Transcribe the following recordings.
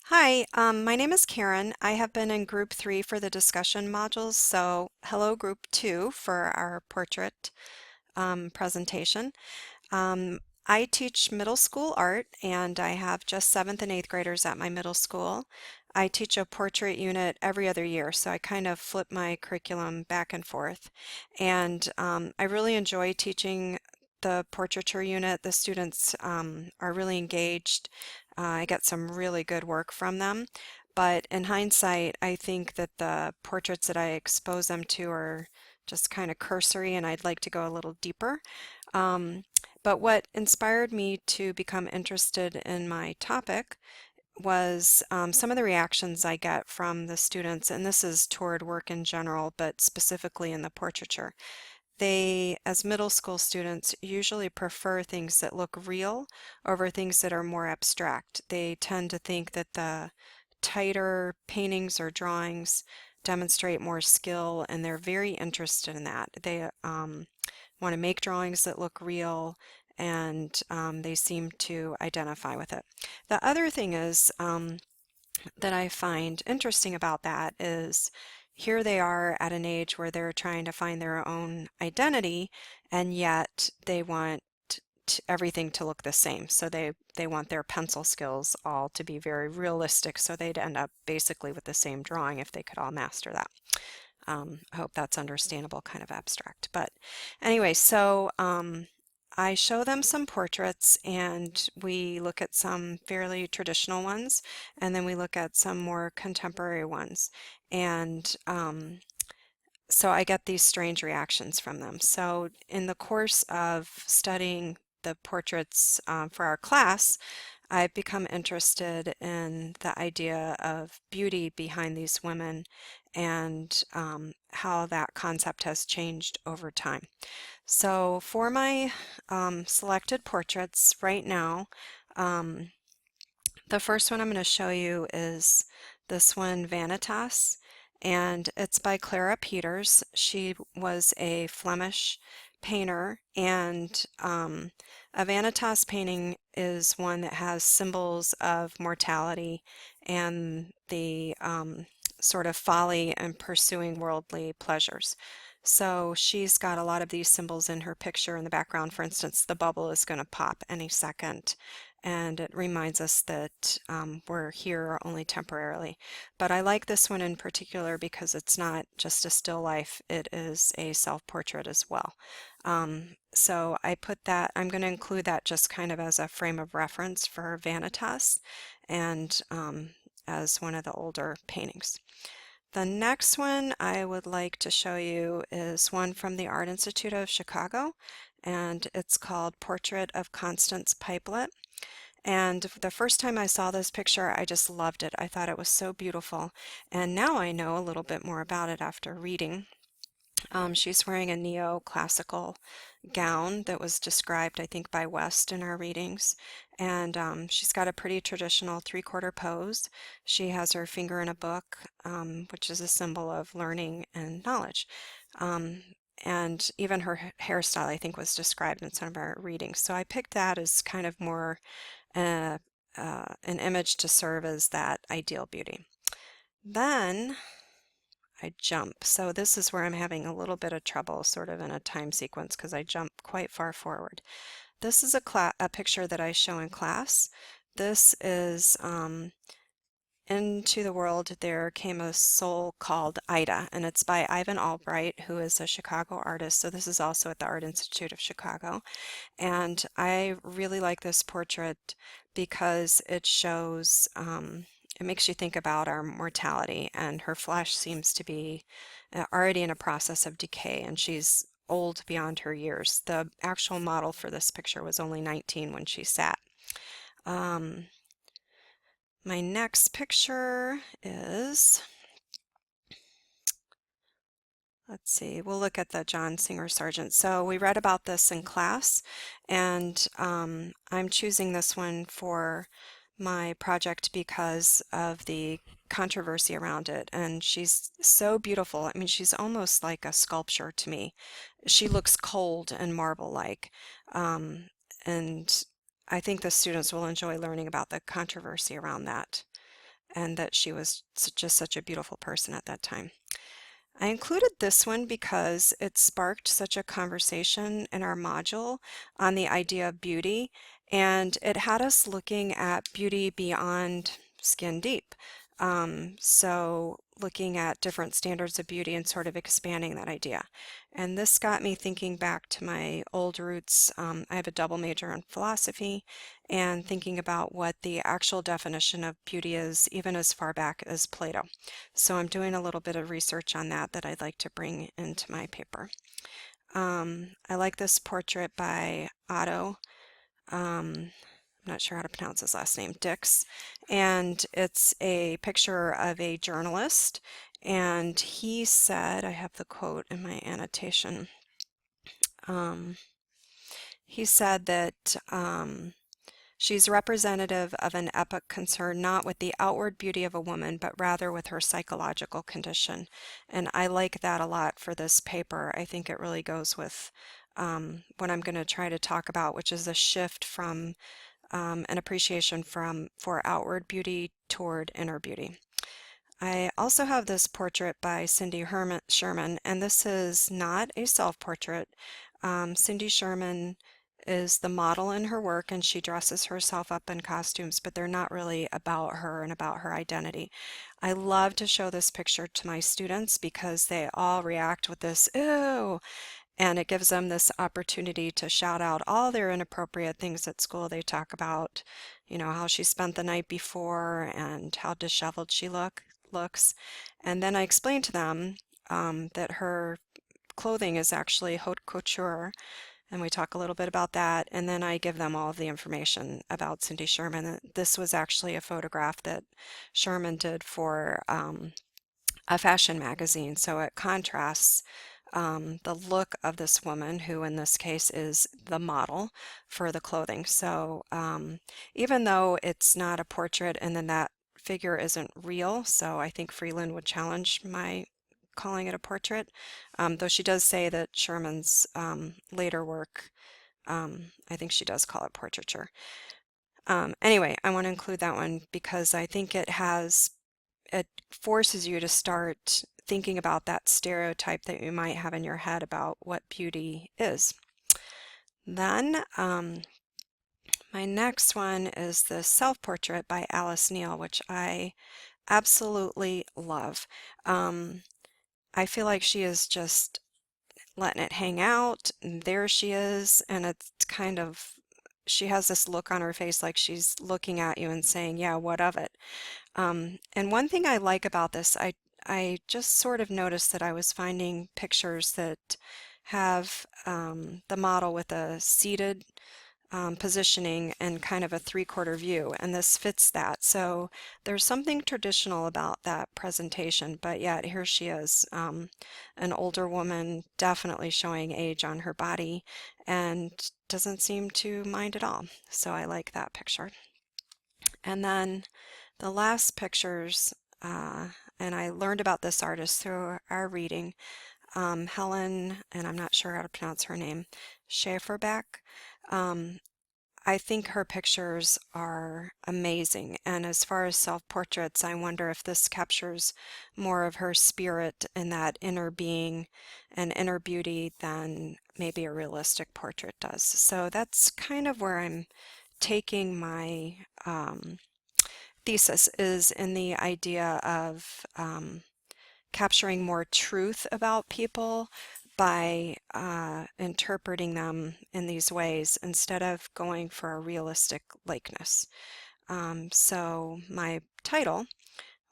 Hi, my name is Karen. I have been in group 3 for the discussion modules, so hello group 2 for our portrait presentation. Um, I teach middle school art and I have just 7th and 8th graders at my middle school. I teach a portrait unit every other year, so I kind of flip my curriculum back and forth. And I really enjoy teaching the portraiture unit. The students are really engaged. I get some really good work from them. But in hindsight, I think that the portraits that I expose them to are just kind of cursory, and I'd like to go a little deeper. Um, but what inspired me to become interested in my topic was some of the reactions I get from the students, and this is toward work in general, but specifically in the portraiture. They, as middle school students, usually prefer things that look real over things that are more abstract. They tend to think that the tighter paintings or drawings demonstrate more skill, and they're very interested in that. They want to make drawings that look real, and they seem to identify with it. The other thing is that I find interesting about that is here they are at an age where they're trying to find their own identity, and yet they want everything to look the same. So they want their pencil skills all to be very realistic, so they'd end up basically with the same drawing if they could all master that. I hope that's understandable, kind of abstract. But anyway, so I show them some portraits and we look at some fairly traditional ones and then we look at some more contemporary ones. And so I get these strange reactions from them. So in the course of studying the portraits for our class, I've become interested in the idea of beauty behind these women and how that concept has changed over time. So for my selected portraits right now, um, the first one I'm going to show you is this one, Vanitas, and it's by Clara Peters. She was a Flemish painter, and a Vanitas painting is one that has symbols of mortality and the sort of folly and pursuing worldly pleasures. So she's got a lot of these symbols in her picture in the background. For instance, the bubble is going to pop any second and it reminds us that we're here only temporarily. But I like this one in particular because it's not just a still life, it is a self-portrait as well. So I put that, I'm going to include that just kind of as a frame of reference for Vanitas and as one of the older paintings. The next one I would like to show you is one from the Art Institute of Chicago, and it's called Portrait of Constance Pipelet. And the first time I saw this picture, I just loved it. I thought it was so beautiful. And now I know a little bit more about it after reading. She's wearing a neoclassical gown that was described, I think, by West in our readings. And she's got a pretty traditional three-quarter pose. She has her finger in a book, which is a symbol of learning and knowledge. Um, and even her hairstyle, I think, was described in some of our readings. So I picked that as kind of more uh, an image to serve as that ideal beauty. Then I jump. So this is where I'm having a little bit of trouble sort of in a time sequence because I jump quite far forward. This is a picture that I show in class. This is Into the World There Came a Soul Called Ida, and it's by Ivan Albright, who is a Chicago artist. So this is also at the Art Institute of Chicago. And I really like this portrait because it shows, it makes you think about our mortality, and her flesh seems to be already in a process of decay, and she's old beyond her years. The actual model for this picture was only 19 when she sat. Um, my next picture is, let's see, we'll look at the John Singer Sargent. So we read about this in class, and I'm choosing this one for my project because of the controversy around it. And she's so beautiful. I mean, she's almost like a sculpture to me. She looks cold and marble-like. Um, and I think the students will enjoy learning about the controversy around that. and that she was just such a beautiful person at that time. I included this one because it sparked such a conversation in our module on the idea of beauty, and it had us looking at beauty beyond skin deep. So looking at different standards of beauty and sort of expanding that idea. And this got me thinking back to my old roots. I have a double major in philosophy, and thinking about what the actual definition of beauty is, even as far back as Plato. So I'm doing a little bit of research on that I'd like to bring into my paper. I like this portrait by Otto. I'm not sure how to pronounce his last name, Dix, and it's a picture of a journalist, and he said, I have the quote in my annotation, um, he said that she's representative of an epoch concerned not with the outward beauty of a woman, but rather with her psychological condition. And I like that a lot for this paper. I think it really goes with what I'm going to try to talk about, which is a shift from an appreciation for outward beauty toward inner beauty. I also have this portrait by Cindy Sherman, and this is not a self-portrait. Cindy Sherman is the model in her work, and she dresses herself up in costumes, but they're not really about her and about her identity. I love to show this picture to my students because they all react with this, ew, and it gives them this opportunity to shout out all their inappropriate things at school. They talk about, how she spent the night before and how disheveled she looks. And then I explain to them that her clothing is actually haute couture, and we talk a little bit about that. And then I give them all of the information about Cindy Sherman. This was actually a photograph that Sherman did for a fashion magazine, so it contrasts the look of this woman, who in this case is the model for the clothing. So even though it's not a portrait and then that figure isn't real, so I think Freeland would challenge my calling it a portrait, though she does say that Sherman's later work, I think she does call it portraiture. Anyway, I want to include that one because I think it forces you to start thinking about that stereotype that you might have in your head about what beauty is. Then my next one is the self-portrait by Alice Neel, which I absolutely love. I feel like she is just letting it hang out, and there she is, and it's kind of, she has this look on her face like she's looking at you and saying, yeah, what of it? And one thing I like about this, I just sort of noticed that I was finding pictures that have the model with a seated positioning and kind of a three-quarter view, and this fits that. So there's something traditional about that presentation, but yet here she is, an older woman, definitely showing age on her body, and doesn't seem to mind at all. So I like that picture. And then the last pictures, and I learned about this artist through our reading, Helen, and I'm not sure how to pronounce her name, Schaferbeck. I think her pictures are amazing, and as far as self-portraits, I wonder if this captures more of her spirit and that inner being and inner beauty than maybe a realistic portrait does. So that's kind of where I'm taking my thesis, is in the idea of capturing more truth about people by interpreting them in these ways instead of going for a realistic likeness. So my title,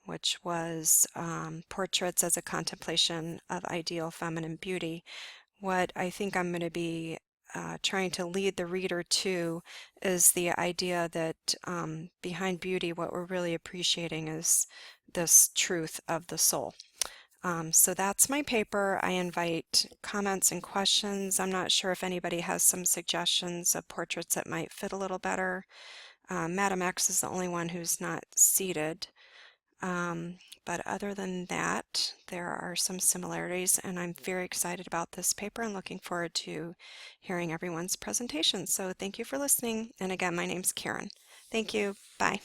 which was Portraits as a Contemplation of Ideal Feminine Beauty, what I think I'm going to be trying to lead the reader to is the idea that behind beauty, what we're really appreciating is this truth of the soul. So that's my paper. I invite comments and questions. I'm not sure if anybody has some suggestions of portraits that might fit a little better. Madam X is the only one who's not seated. But other than that, there are some similarities, and I'm very excited about this paper and looking forward to hearing everyone's presentation. So thank you for listening. And again, my name's Karen. Thank you. Bye.